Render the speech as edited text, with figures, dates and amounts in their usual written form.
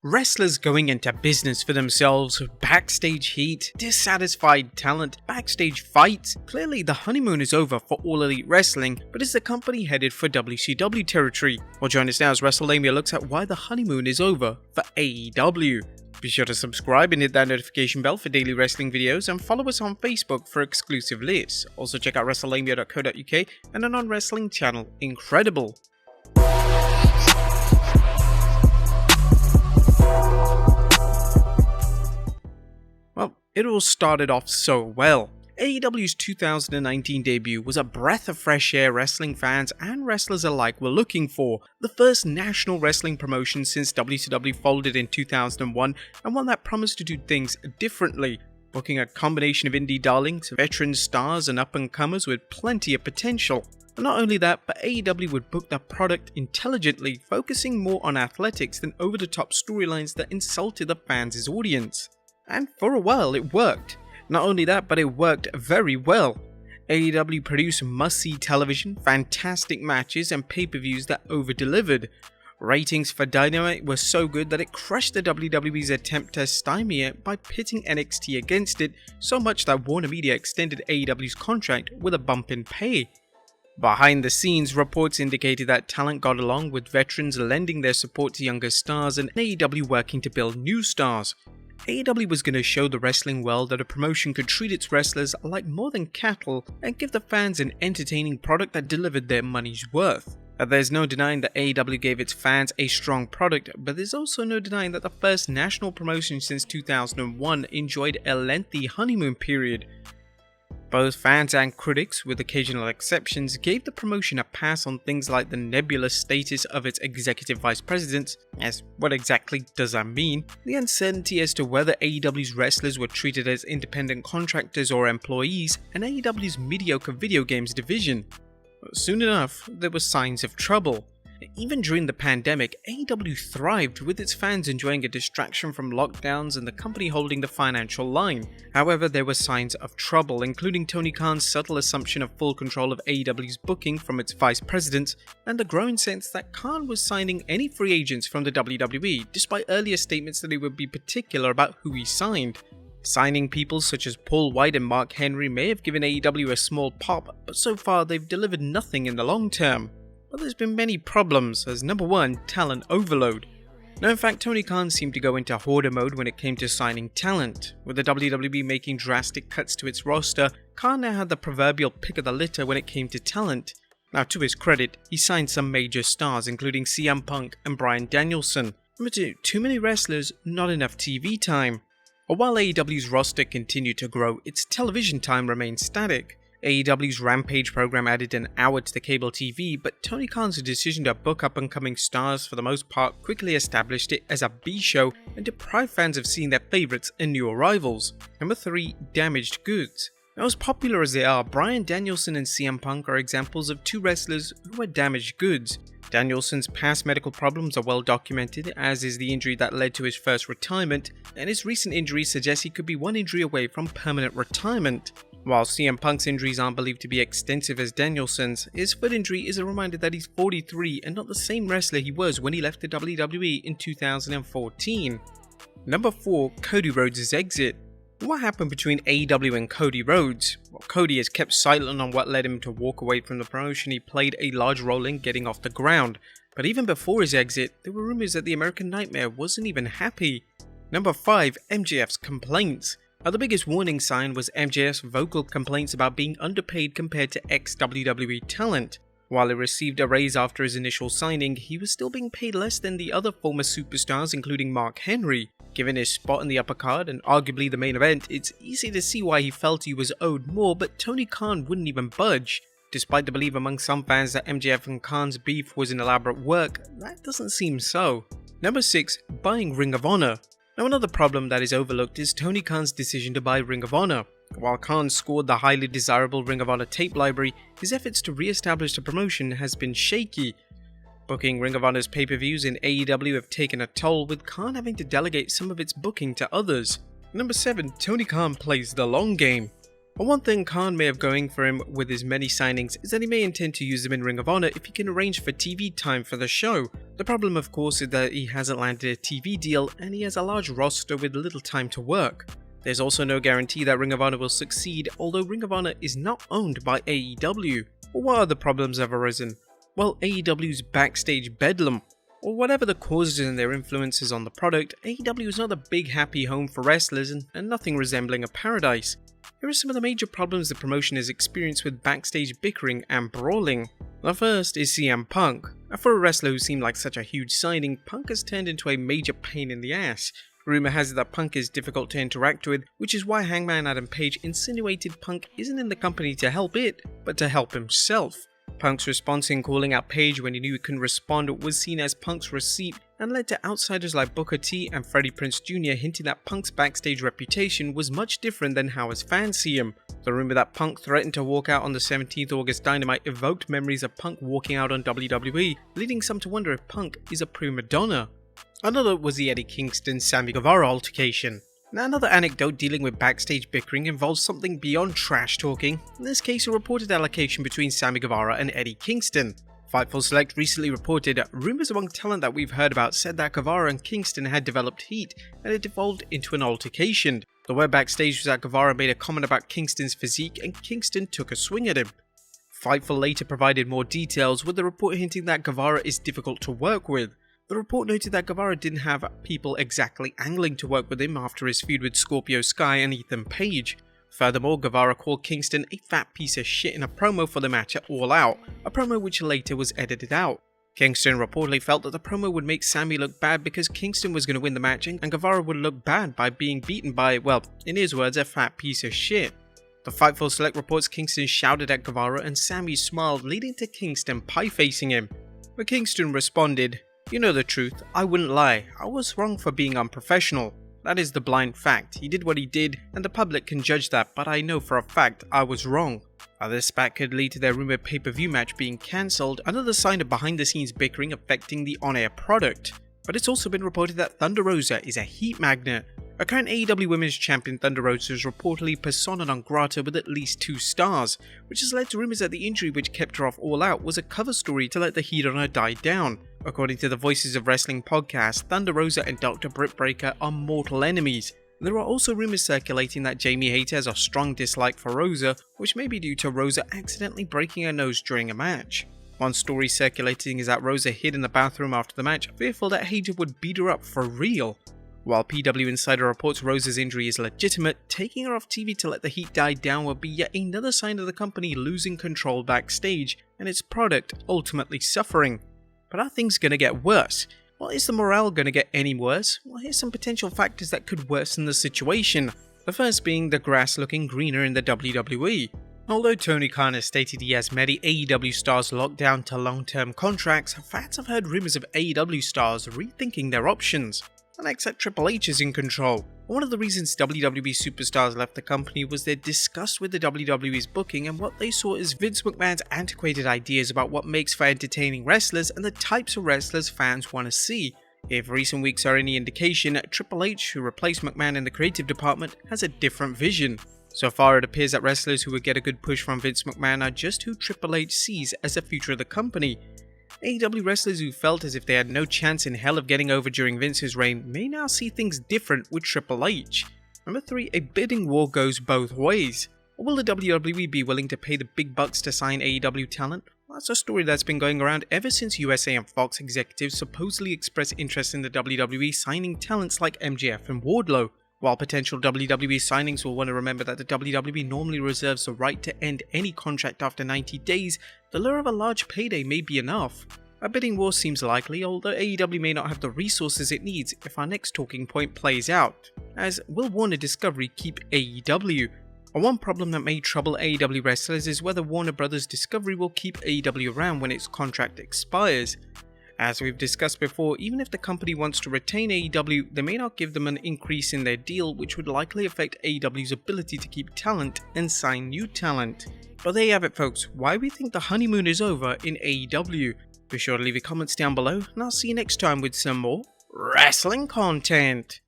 Wrestlers going into business for themselves, backstage heat, dissatisfied talent, backstage fights. Clearly the honeymoon is over for All Elite Wrestling, but is the company headed for WCW territory? Well, join us now as Wrestlelamia looks at why the honeymoon is over for AEW. Be sure to subscribe and hit that notification bell for daily wrestling videos, and follow us on Facebook for exclusive lists. Also check out Wrestlelamia.co.uk and a non-wrestling channel, Incredible. Well, it all started off so well. AEW's 2019 debut was a breath of fresh air wrestling fans and wrestlers alike were looking for. The first national wrestling promotion since WCW folded in 2001, and one that promised to do things differently, booking a combination of indie darlings, veteran stars and up-and-comers with plenty of potential. And not only that, but AEW would book the product intelligently, focusing more on athletics than over-the-top storylines that insulted the fans' audience. And for a while it worked. Not only that, but it worked very well. AEW produced must-see television, fantastic matches and pay-per-views that over-delivered. Ratings for Dynamite were so good that it crushed the WWE's attempt to stymie it by pitting NXT against it, so much that Warner Media extended AEW's contract with a bump in pay. Behind the scenes, reports indicated that talent got along, with veterans lending their support to younger stars and AEW working to build new stars. AEW was going to show the wrestling world that a promotion could treat its wrestlers like more than cattle and give the fans an entertaining product that delivered their money's worth. There's no denying that AEW gave its fans a strong product, but there's also no denying that the first national promotion since 2001 enjoyed a lengthy honeymoon period. Both fans and critics, with occasional exceptions, gave the promotion a pass on things like the nebulous status of its executive vice presidents, as what exactly does that mean, the uncertainty as to whether AEW's wrestlers were treated as independent contractors or employees, and AEW's mediocre video games division. Soon enough, there were signs of trouble. Even during the pandemic, AEW thrived, with its fans enjoying a distraction from lockdowns and the company holding the financial line. However, there were signs of trouble, including Tony Khan's subtle assumption of full control of AEW's booking from its vice presidents, and the growing sense that Khan was signing any free agents from the WWE, despite earlier statements that he would be particular about who he signed. Signing people such as Paul White and Mark Henry may have given AEW a small pop, but so far they've delivered nothing in the long term. But there's been many problems, as number one, talent overload. Now, in fact, Tony Khan seemed to go into hoarder mode when it came to signing talent. With the WWE making drastic cuts to its roster, Khan now had the proverbial pick of the litter when it came to talent. Now, to his credit, he signed some major stars, including CM Punk and Bryan Danielson. Number two, too many wrestlers, not enough TV time. But while AEW's roster continued to grow, its television time remained static. AEW's Rampage program added an hour to the cable TV, but Tony Khan's decision to book up-and-coming stars for the most part quickly established it as a B-show and deprived fans of seeing their favourites and new arrivals. Number 3. Damaged goods. Now, as popular as they are, Bryan Danielson and CM Punk are examples of two wrestlers who are damaged goods. Danielson's past medical problems are well documented, as is the injury that led to his first retirement, and his recent injury suggests he could be one injury away from permanent retirement. While CM Punk's injuries aren't believed to be extensive as Danielson's, his foot injury is a reminder that he's 43 and not the same wrestler he was when he left the WWE in 2014. Number 4. Cody Rhodes' exit. What happened between AEW and Cody Rhodes? Well, Cody has kept silent on what led him to walk away from the promotion he played a large role in getting off the ground. But even before his exit, there were rumors that the American Nightmare wasn't even happy. Number 5. MGFs Complaints. Now, the biggest warning sign was MJF's vocal complaints about being underpaid compared to ex-WWE talent. While he received a raise after his initial signing, he was still being paid less than the other former superstars, including Mark Henry. Given his spot in the upper card and arguably the main event, it's easy to see why he felt he was owed more, but Tony Khan wouldn't even budge. Despite the belief among some fans that MJF and Khan's beef was an elaborate work, that doesn't seem so. Number 6. Buying Ring of Honor. Now, another problem that is overlooked is Tony Khan's decision to buy Ring of Honor. While Khan scored the highly desirable Ring of Honor tape library, his efforts to re-establish the promotion has been shaky. Booking Ring of Honor's pay-per-views in AEW have taken a toll, with Khan having to delegate some of its booking to others. Number 7. Tony Khan plays the long game. And one thing Khan may have going for him with his many signings is that he may intend to use them in Ring of Honor if he can arrange for TV time for the show. The problem of course is that he hasn't landed a TV deal and he has a large roster with little time to work. There's also no guarantee that Ring of Honor will succeed, although Ring of Honor is not owned by AEW. Well, what other problems have arisen? Well, AEW's backstage bedlam. Or whatever the causes and their influences on the product, AEW is not a big happy home for wrestlers and nothing resembling a paradise. Here are some of the major problems the promotion has experienced with backstage bickering and brawling. The first is CM Punk. For a wrestler who seemed like such a huge signing, Punk has turned into a major pain in the ass. Rumour has it that Punk is difficult to interact with, which is why Hangman Adam Page insinuated Punk isn't in the company to help it, but to help himself. Punk's response in calling out Page when he knew he couldn't respond was seen as Punk's receipt and led to outsiders like Booker T and Freddie Prinze Jr. hinting that Punk's backstage reputation was much different than how his fans see him. The rumour that Punk threatened to walk out on the 17th August Dynamite evoked memories of Punk walking out on WWE, leading some to wonder if Punk is a prima donna. Another was the Eddie Kingston-Sammy Guevara altercation. Now, another anecdote dealing with backstage bickering involves something beyond trash talking, in this case a reported allocation between Sammy Guevara and Eddie Kingston. Fightful Select recently reported rumours among talent that we've heard about said that Guevara and Kingston had developed heat and it devolved into an altercation. The word backstage was that Guevara made a comment about Kingston's physique and Kingston took a swing at him. Fightful later provided more details with the report hinting that Guevara is difficult to work with. The report noted that Guevara didn't have people exactly angling to work with him after his feud with Scorpio Sky and Ethan Page. Furthermore, Guevara called Kingston a fat piece of shit in a promo for the match at All Out, a promo which later was edited out. Kingston reportedly felt that the promo would make Sammy look bad because Kingston was going to win the match and Guevara would look bad by being beaten by, well, in his words, a fat piece of shit. The Fightful Select reports Kingston shouted at Guevara and Sammy smiled, leading to Kingston pie-facing him. But Kingston responded, "You know the truth, I wouldn't lie, I was wrong for being unprofessional. That is the blind fact, he did what he did and the public can judge that, but I know for a fact I was wrong." This spat could lead to their rumoured pay-per-view match being cancelled, another sign of behind the scenes bickering affecting the on-air product. But it's also been reported that Thunder Rosa is a heat magnet. A current AEW Women's Champion Thunder Rosa is reportedly persona non grata with at least 2 stars, which has led to rumours that the injury which kept her off All Out was a cover story to let the heat on her die down. According to the Voices of Wrestling podcast, Thunder Rosa and Dr. Britt Baker are mortal enemies. There are also rumours circulating that Jamie Hayter has a strong dislike for Rosa, which may be due to Rosa accidentally breaking her nose during a match. One story circulating is that Rosa hid in the bathroom after the match, fearful that Hayter would beat her up for real. While PW Insider reports Rosa's injury is legitimate, taking her off TV to let the heat die down would be yet another sign of the company losing control backstage and its product ultimately suffering. But are things going to get worse? Well, is the morale going to get any worse? Well, here's some potential factors that could worsen the situation. The first being the grass looking greener in the WWE. Although Tony Khan has stated he has many AEW stars locked down to long-term contracts, fans have heard rumours of AEW stars rethinking their options. And except Triple H is in control. One of the reasons WWE superstars left the company was their disgust with the WWE's booking and what they saw as Vince McMahon's antiquated ideas about what makes for entertaining wrestlers and the types of wrestlers fans want to see. If recent weeks are any indication, Triple H, who replaced McMahon in the creative department, has a different vision. So far, it appears that wrestlers who would get a good push from Vince McMahon are just who Triple H sees as the future of the company. AEW wrestlers who felt as if they had no chance in hell of getting over during Vince's reign may now see things different with Triple H. Number 3, a bidding war goes both ways. Or will the WWE be willing to pay the big bucks to sign AEW talent? Well, that's a story that's been going around ever since USA and Fox executives supposedly expressed interest in the WWE signing talents like MGF and Wardlow. While potential WWE signings will want to remember that the WWE normally reserves the right to end any contract after 90 days, the lure of a large payday may be enough. A bidding war seems likely, although AEW may not have the resources it needs if our next talking point plays out. As will Warner Discovery keep AEW? One problem that may trouble AEW wrestlers is whether Warner Bros. Discovery will keep AEW around when its contract expires. As we've discussed before, even if the company wants to retain AEW, they may not give them an increase in their deal, which would likely affect AEW's ability to keep talent and sign new talent. But there you have it folks, why we think the honeymoon is over in AEW. Be sure to leave your comments down below, and I'll see you next time with some more wrestling content.